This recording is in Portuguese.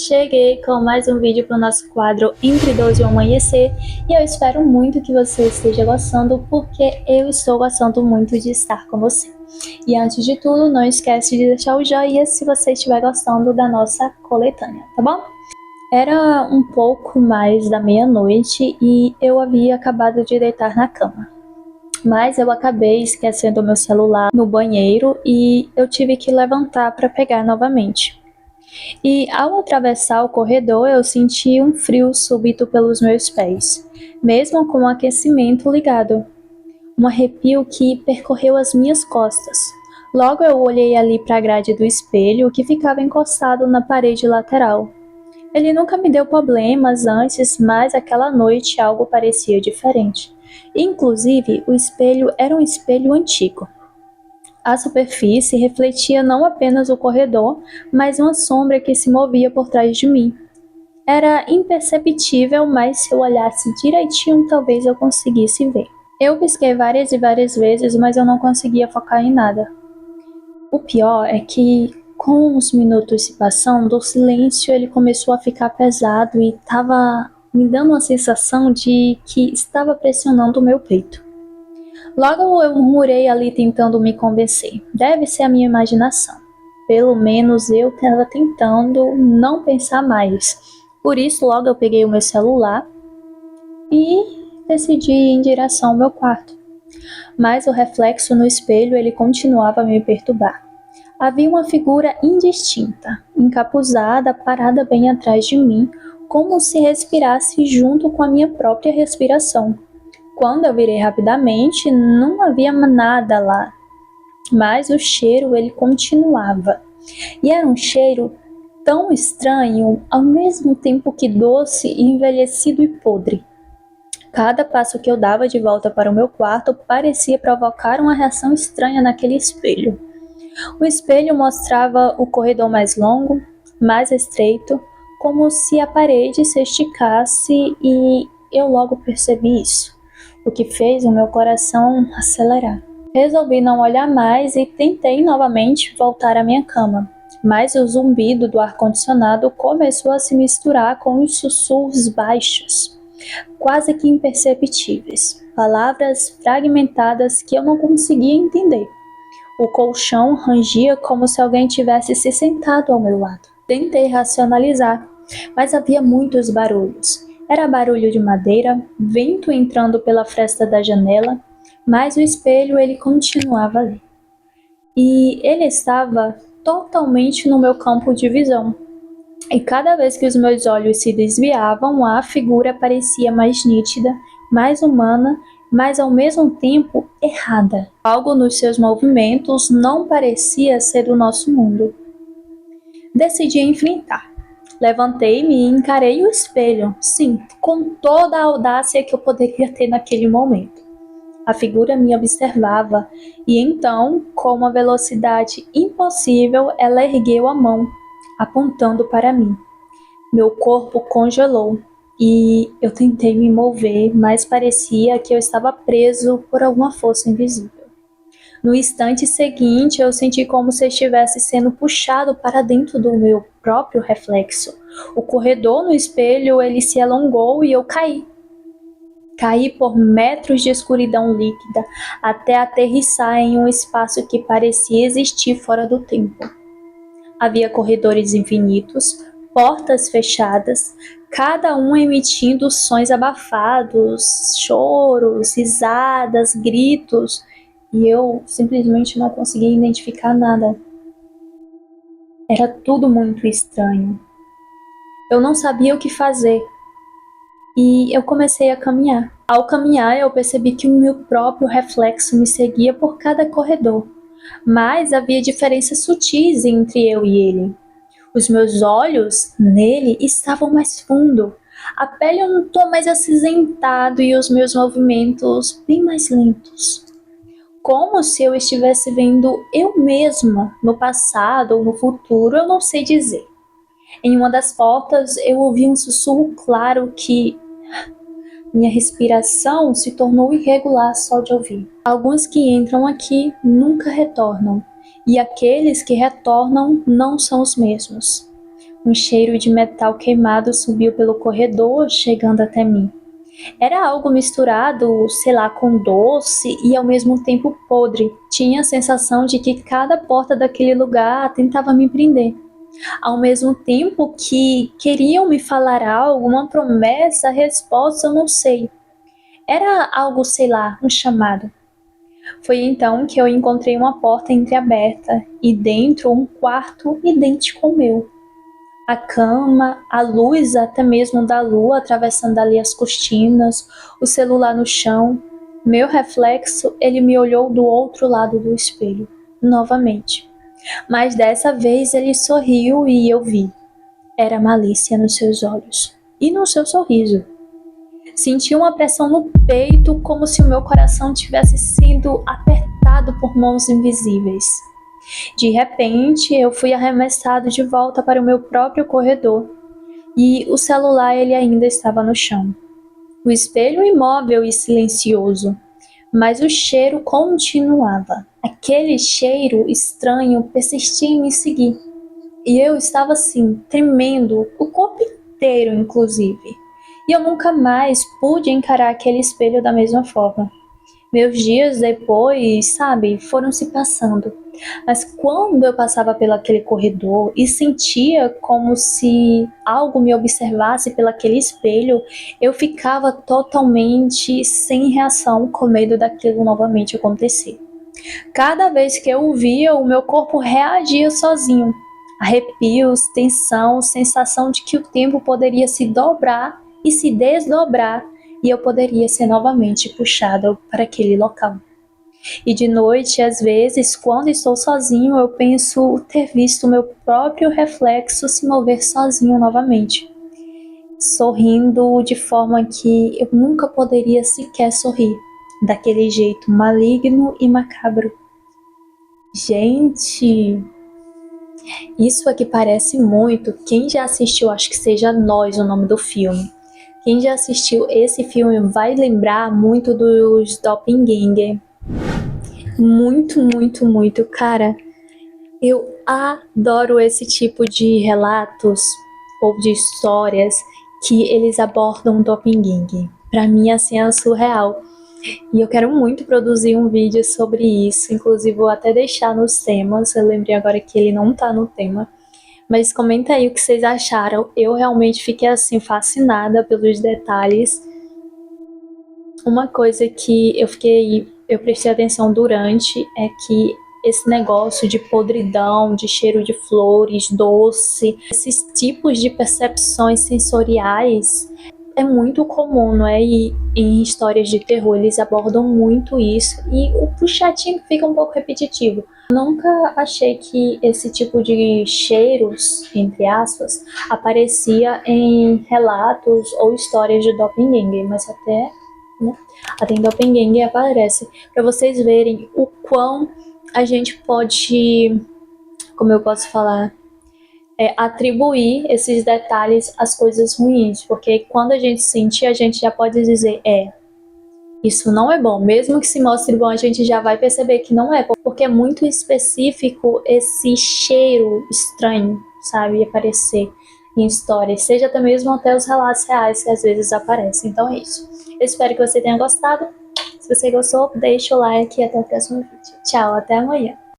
Cheguei com mais um vídeo para o nosso quadro Entre 12 e o Amanhecer e eu espero muito que você esteja gostando, porque eu estou gostando muito de estar com você. E antes de tudo, não esquece de deixar o joinha se você estiver gostando da nossa coletânea, tá bom? Era um pouco mais da meia-noite e eu havia acabado de deitar na cama. Mas eu acabei esquecendo meu celular no banheiro e eu tive que levantar para pegar novamente. E ao atravessar o corredor, eu senti um frio súbito pelos meus pés, mesmo com o aquecimento ligado. Um arrepio que percorreu as minhas costas. Logo eu olhei ali para a grade do espelho, que ficava encostado na parede lateral. Ele nunca me deu problemas antes, mas aquela noite algo parecia diferente. Inclusive, o espelho era um espelho antigo. A superfície refletia não apenas o corredor, mas uma sombra que se movia por trás de mim. Era imperceptível, mas se eu olhasse direitinho, talvez eu conseguisse ver. Eu pisquei várias e várias vezes, mas eu não conseguia focar em nada. O pior é que, com os minutos se passando, o silêncio ele começou a ficar pesado e estava me dando uma sensação de que estava pressionando o meu peito. Logo eu murmurei ali tentando me convencer. Deve ser a minha imaginação. Pelo menos eu estava tentando não pensar mais. Por isso logo eu peguei o meu celular e decidi ir em direção ao meu quarto. Mas o reflexo no espelho ele continuava a me perturbar. Havia uma figura indistinta, encapuzada, parada bem atrás de mim, como se respirasse junto com a minha própria respiração. Quando eu virei rapidamente, não havia nada lá, mas o cheiro ele continuava. E era um cheiro tão estranho, ao mesmo tempo que doce, envelhecido e podre. Cada passo que eu dava de volta para o meu quarto parecia provocar uma reação estranha naquele espelho. O espelho mostrava o corredor mais longo, mais estreito, como se a parede se esticasse, e eu logo percebi isso, o que fez o meu coração acelerar. Resolvi não olhar mais e tentei novamente voltar à minha cama, mas o zumbido do ar-condicionado começou a se misturar com os sussurros baixos, quase que imperceptíveis, palavras fragmentadas que eu não conseguia entender. O colchão rangia como se alguém tivesse se sentado ao meu lado. Tentei racionalizar, mas havia muitos barulhos. Era barulho de madeira, vento entrando pela fresta da janela, mas o espelho ele continuava ali. E ele estava totalmente no meu campo de visão. E cada vez que os meus olhos se desviavam, a figura parecia mais nítida, mais humana, mas ao mesmo tempo errada. Algo nos seus movimentos não parecia ser do nosso mundo. Decidi enfrentar. Levantei-me e encarei o espelho, sim, com toda a audácia que eu poderia ter naquele momento. A figura me observava e então, com uma velocidade impossível, ela ergueu a mão, apontando para mim. Meu corpo congelou e eu tentei me mover, mas parecia que eu estava preso por alguma força invisível. No instante seguinte, eu senti como se estivesse sendo puxado para dentro do meu próprio reflexo. O corredor no espelho, ele se alongou e eu caí. Caí por metros de escuridão líquida até aterrissar em um espaço que parecia existir fora do tempo. Havia corredores infinitos, portas fechadas, cada um emitindo sons abafados, choros, risadas, gritos, e eu simplesmente não conseguia identificar nada. Era tudo muito estranho. Eu não sabia o que fazer, e eu comecei a caminhar. Ao caminhar, eu percebi que o meu próprio reflexo me seguia por cada corredor, mas havia diferenças sutis entre eu e ele. Os meus olhos nele estavam mais fundo, a pele um tom mais acinzentado e os meus movimentos bem mais lentos. Como se eu estivesse vendo eu mesma no passado ou no futuro, eu não sei dizer. Em uma das portas eu ouvi um sussurro claro que minha respiração se tornou irregular só de ouvir. Alguns que entram aqui nunca retornam, e aqueles que retornam não são os mesmos. Um cheiro de metal queimado subiu pelo corredor, chegando até mim. Era algo misturado, sei lá, com doce e ao mesmo tempo podre. Tinha a sensação de que cada porta daquele lugar tentava me prender. Ao mesmo tempo que queriam me falar algo, uma promessa, resposta, eu não sei. Era algo, sei lá, um chamado. Foi então que eu encontrei uma porta entreaberta e dentro um quarto idêntico ao meu. A cama, a luz até mesmo da lua atravessando ali as cortinas, o celular no chão. Meu reflexo, ele me olhou do outro lado do espelho, novamente. Mas dessa vez ele sorriu e eu vi. Era malícia nos seus olhos e no seu sorriso. Senti uma pressão no peito, como se o meu coração tivesse sido apertado por mãos invisíveis. De repente, eu fui arremessado de volta para o meu próprio corredor e o celular ele ainda estava no chão. O espelho imóvel e silencioso, mas o cheiro continuava. Aquele cheiro estranho persistia em me seguir. E eu estava assim, tremendo, o corpo inteiro inclusive. E eu nunca mais pude encarar aquele espelho da mesma forma. Meus dias depois, sabe, foram se passando. Mas quando eu passava pelo aquele corredor e sentia como se algo me observasse pelo aquele espelho, eu ficava totalmente sem reação, com medo daquilo novamente acontecer. Cada vez que eu o via, o meu corpo reagia sozinho. Arrepios, tensão, sensação de que o tempo poderia se dobrar e se desdobrar e eu poderia ser novamente puxada para aquele local. E de noite, às vezes, quando estou sozinho, eu penso ter visto o meu próprio reflexo se mover sozinho novamente, sorrindo de forma que eu nunca poderia sequer sorrir, daquele jeito maligno e macabro. Gente, isso aqui parece muito. Quem já assistiu, acho que seja Nós, o nome do filme. Quem já assistiu esse filme vai lembrar muito dos Doppelganger. Muito, muito, muito. Cara, eu adoro esse tipo de relatos ou de histórias que eles abordam o Doppelganger. Pra mim, assim, é surreal. E eu quero muito produzir um vídeo sobre isso. Inclusive, vou até deixar nos temas. Eu lembrei agora que ele não tá no tema. Mas comenta aí o que vocês acharam. Eu realmente fiquei, assim, fascinada pelos detalhes. Uma coisa que eu prestei atenção durante é que esse negócio de podridão, de cheiro de flores, doce, esses tipos de percepções sensoriais é muito comum, não é? E em histórias de terror eles abordam muito isso e o puxadinho fica um pouco repetitivo. Nunca achei que esse tipo de cheiros, entre aspas, aparecia em relatos ou histórias de Doppelganger, mas até em Doppelganger aparece, para vocês verem o quão a gente pode, como eu posso falar, atribuir esses detalhes às coisas ruins, porque quando a gente sentir, a gente já pode dizer, isso não é bom, mesmo que se mostre bom, a gente já vai perceber que não é, porque é muito específico esse cheiro estranho, sabe, aparecer em histórias, seja até mesmo até os relatos reais que às vezes aparecem. Então é isso. Eu espero que você tenha gostado. Se você gostou, deixa o like e até o próximo vídeo. Tchau, até amanhã.